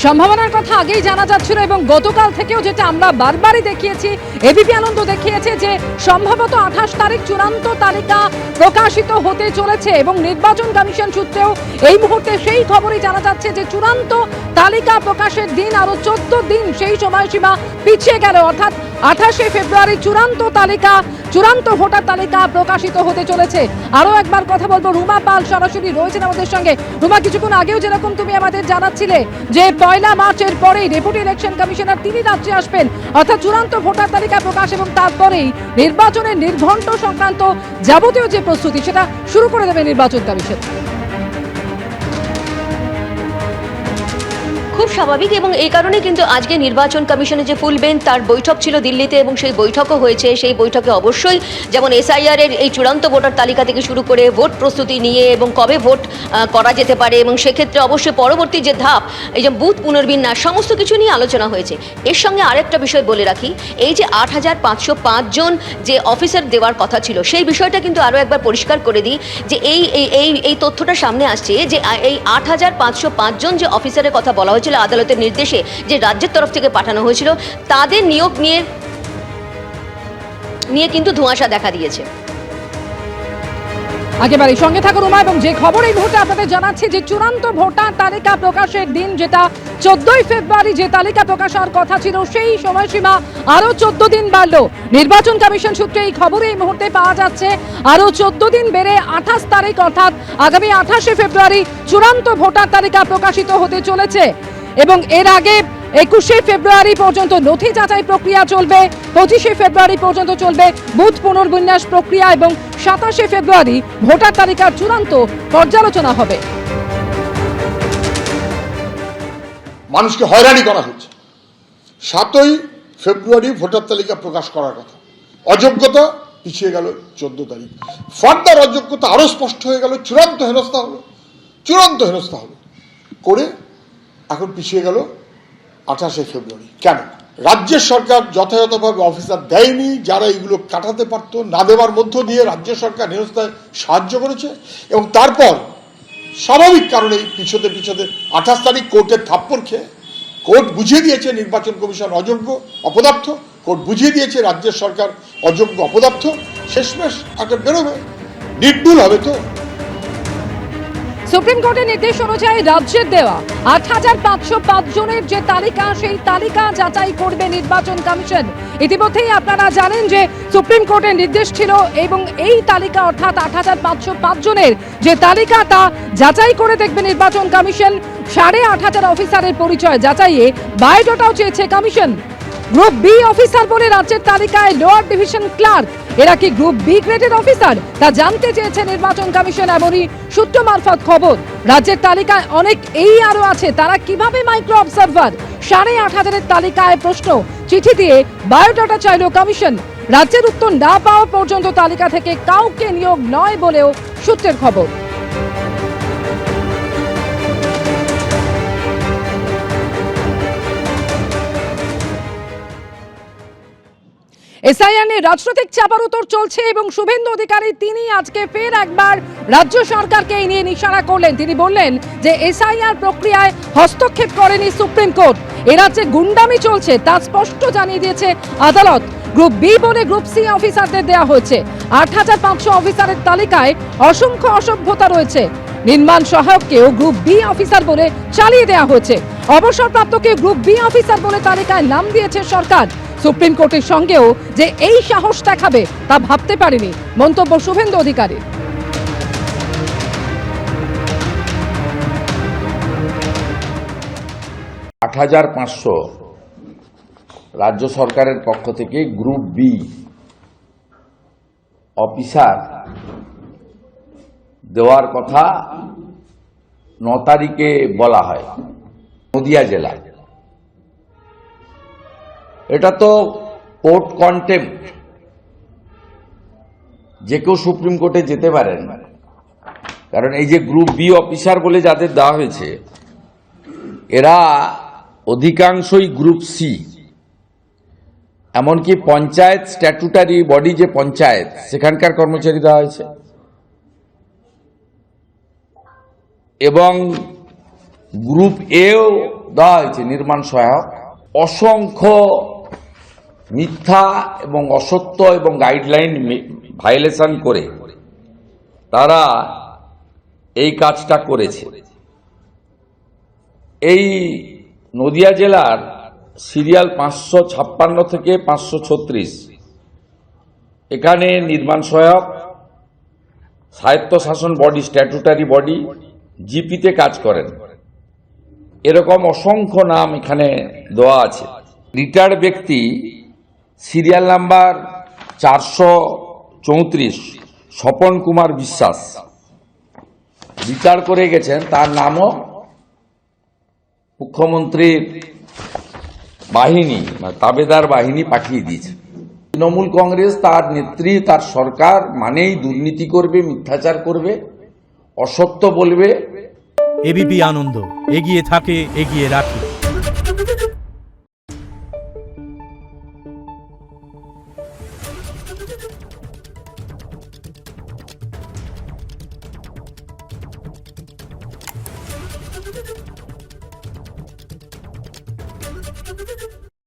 সম্ভাবনার কথা আগেই জানা যাচ্ছিল এবং গতকাল থেকেও যেটা আমরা বারবারই দেখিয়েছি, এবিপি আনন্দ দেখিয়েছে যে সম্ভবত 28 তারিখ চূড়ান্ত তালিকা প্রকাশিত হতে চলেছে এবং নির্বাচন কমিশন সূত্রেও এই মুহূর্তে সেই খবরই জানা যাচ্ছে যে চূড়ান্ত তালিকা প্রকাশের দিন আরো 14 দিন সেই সময়সীমা পিছিয়ে গেল, অর্থাৎ 28 ফেব্রুয়ারি চূড়ান্ত ভোটার তালিকা প্রকাশিত হতে চলেছে। আরো একবার কথা বলবো, রুমা পাল সরাসরি রয়েছেন আমাদের সঙ্গে। রুমা, কিছুক্ষণ আগেও যেরকম তুমি আমাদের জানাচ্ছিলে যে 1 মার্চের পরেই ডেপুটি ইলেকশন কমিশনার তিনি রাজ্যে আসবেন, অর্থাৎ চূড়ান্ত ভোটার তালিকা প্রকাশ এবং তারপরেই নির্বাচনের নির্ঘণ্ট সংক্রান্ত যাবতীয় যে প্রস্তুতি সেটা শুরু করে দেবে নির্বাচন কমিশন। খুব স্বাভাবিক এবং এই কারণে কিন্তু আজকে নির্বাচন কমিশনের যে ফুল বেঞ্চ তার বৈঠক ছিল দিল্লিতে এবং সেই বৈঠকও হয়েছে। সেই বৈঠকে অবশ্যই যেমন এসআইআর এর এই চূড়ান্ত ভোটার তালিকা থেকে শুরু করে ভোট প্রস্তুতি নিয়ে এবং কবে ভোট করা যেতে পারে এবং সেক্ষেত্রে অবশ্যই পরবর্তী যে ধাপ এই যে বুথ পুনর্বিন্যাস সমস্ত কিছু নিয়ে আলোচনা হয়েছে। এর সঙ্গে আরেকটা বিষয় বলে রাখি, এই যে 8505 জন যে অফিসার দেওয়ার কথা ছিল সেই বিষয়টা কিন্তু আরও একবার পরিষ্কার করে দিই যে এই তথ্যটা সামনে আসছে যে এই 8505 জন যে অফিসারের কথা বলা হয়েছিল আদালতের নির্দেশে যে রাজ্যের তরফ থেকে পাঠানো হয়েছিল তাদের নিয়োগ নিয়ে কিন্তু ধোঁয়াশা দেখা দিয়েছে। একেবারে সঙ্গে থাকুন রুমা, এবং যে খবর এই মুহূর্তে আপনাদের জানাচ্ছি যে চূড়ান্ত ভোটার তালিকা প্রকাশের দিন যেটা 14 ফেব্রুয়ারি যে তালিকা প্রকাশ হওয়ার কথা ছিল সেই সময়সীমা আরো 14 দিন বাড়লো। নির্বাচন কমিশন সূত্রে এই খবর এই মুহূর্তে পাওয়া যাচ্ছে আরো 14 দিন বেড়ে 28 তারিখ অর্থাৎ আগামী 28 ফেব্রুয়ারি চূড়ান্ত ভোটার তালিকা প্রকাশিত হতে চলেছে এবং এর আগে 21 ফেব্রুয়ারি পর্যন্ত নথি যাচাই প্রক্রিয়া চলবে, 25 ফেব্রুয়ারি পর্যন্ত চলবে বুথ পুনর্বিন্যাস প্রক্রিয়া এবং 27 ফেব্রুয়ারি ভোটার তালিকার চূড়ান্ত পর্যালোচনা হবে। মানুষকে হয়রানি করা হচ্ছে। 7ই ফেব্রুয়ারি ভোটার তালিকা প্রকাশ করার কথা, অযোগ্যতা পিছিয়ে গেল 14 তারিখ। ফার্দার অযোগ্যতা আরো স্পষ্ট হয়ে গেল, চূড়ান্ত হেনস্থা হলো করে এখন পিছিয়ে গেল 28 ফেব্রুয়ারি। কেন? রাজ্যের সরকার যথাযথভাবে অফিসার দেয়নি, যারা এগুলো কাটাতে পারত না দেওয়ার মধ্য দিয়ে রাজ্য সরকার হেনস্থায় সাহায্য করেছে এবং তারপর স্বাভাবিক কারণেই পিছতে 28 তারিখ কোর্টের থাপ্পড় খেয়ে কোর্ট বুঝিয়ে দিয়েছে নির্বাচন কমিশন অযোগ্য অপদার্থ, কোর্ট বুঝিয়ে দিয়েছে রাজ্যের সরকার অযোগ্য অপদার্থ, শেষমেশ একটা বেরোবে, নির্ভুল হবে। তো সুপ্রিম কোর্টের নির্দেশ অনুযায়ী রাজ্যের দেওয়া 8505 জনের যে তালিকা সেই তালিকা যাচাই করবে নির্বাচন কমিশন। ইতিমধ্যেই আপনারা জানেন যে সুপ্রিম কোর্টের নির্দেশ ছিল এবং এই তালিকা অর্থাৎ 8505 জনের যে তালিকা তা যাচাই করে দেখবে নির্বাচন কমিশন। 8500 অফিসারের পরিচয় যাচাইয়ে বায়োডাটাও চেয়েছে কমিশন। গ্রুপ বি অফিসার বলে রাজ্যের তালিকায় লোয়ার ডিভিশন ক্লার্ক, এরা কি গ্রুপ বি গ্রেডের অফিসার তা জানতে চেয়েছে নির্বাচন কমিশন। এমনই সূত্র মারফত খবর, রাজ্যের তালিকায় অনেক আরো আছে, তারা কিভাবে মাইক্রো অবজারভার? 8500 তালিকায় প্রশ্ন, চিঠি দিয়ে বায়োডাটা চাইল কমিশন। রাজ্যের উত্তর না পাওয়া পর্যন্ত তালিকা থেকে কাউকে নিয়োগ নয় বলেও সূত্রের খবর। এসআইআর নিয়ে রাজনৈতিক চাপার চলছে এবং শুভেন্দু অধিকারী তিনি আজকে ফের একবার রাজ্য সরকারকে এই নিয়ে নিশানা করলেন। তিনি বললেন যে এসআইআর প্রক্রিয়ায় হস্তক্ষেপ করেনি সুপ্রিম কোর্ট, এ রাজ্যে গুন্ডামি চলছে তা স্পষ্ট জানিয়ে দিয়েছে আদালত। গ্রুপ বি বলে গ্রুপ সি অফিসারদের দেওয়া হয়েছে। 8500 অফিসারের তালিকায় অসংখ্য অসভ্যতা রয়েছে। নির্মাণ সহায়ককেও গ্রুপ বি অফিসার বলে চালিয়ে দেওয়া হয়েছে। অবসরপ্রাপ্তকে গ্রুপ বি অফিসার বলে তালিকায় নাম দিয়েছে সরকার। সুপ্রিম কোর্টের সঙ্গেও যে এই সাহস দেখাবে তা ভাবতে পারেনি, মন্তব্য শুভেন্দু অধিকারী। 8500 রাজ্য সরকারের পক্ষ থেকে গ্রুপ বি অফিসার দেওয়ার কথা 9 তারিখে বলা হয় নদিয়া জেলায়। এটা তো কোর্ট কন্টেম্প্ট, যে কেউ সুপ্রিম কোর্টে যেতে পারেন, কারণ এই যে গ্রুপ বি অফিসার বলে যাদের দেওয়া হয়েছে এরা অধিকাংশই গ্রুপ সি, এমনকি পঞ্চায়েত স্ট্যাটুটারি বডি যে পঞ্চায়েত সেখানকার কর্মচারী দেওয়া হয়েছে এবং গ্রুপ এও দেওয়া হয়েছে নির্মাণ সহায়ক, অসংখ্য মিথ্যা এবং অসত্য এবং গাইডলাইন ভায়োলেশন করে তারা এই কাজটা করেছে। এই নদিয়া জেলার সিরিয়াল 556 থেকে 536 এখানে নির্মাণ সহায়ক, স্বায়ত্তশাসন বডি, স্ট্যাটুটারি বডি, জিপিতে কাজ করেন। এরকম অসংখ্য নাম এখানে দেওয়া আছে। রিটায়ার্ড ব্যক্তি serial number 434 Swapan Kumar Biswas retire করে গেছেন, তার নামও মুখ্যমন্ত্রীর বাহিনী তাবেদার বাহিনী পাঠিয়ে দিয়েছে। তৃণমূল কংগ্রেস, তার নেত্রী, তার সরকার মানেই দুর্নীতি করবে, মিথ্যাচার করবে, অসত্য বলবে। এবিপি আনন্দ, এগিয়ে থাকে, এগিয়ে রাখে।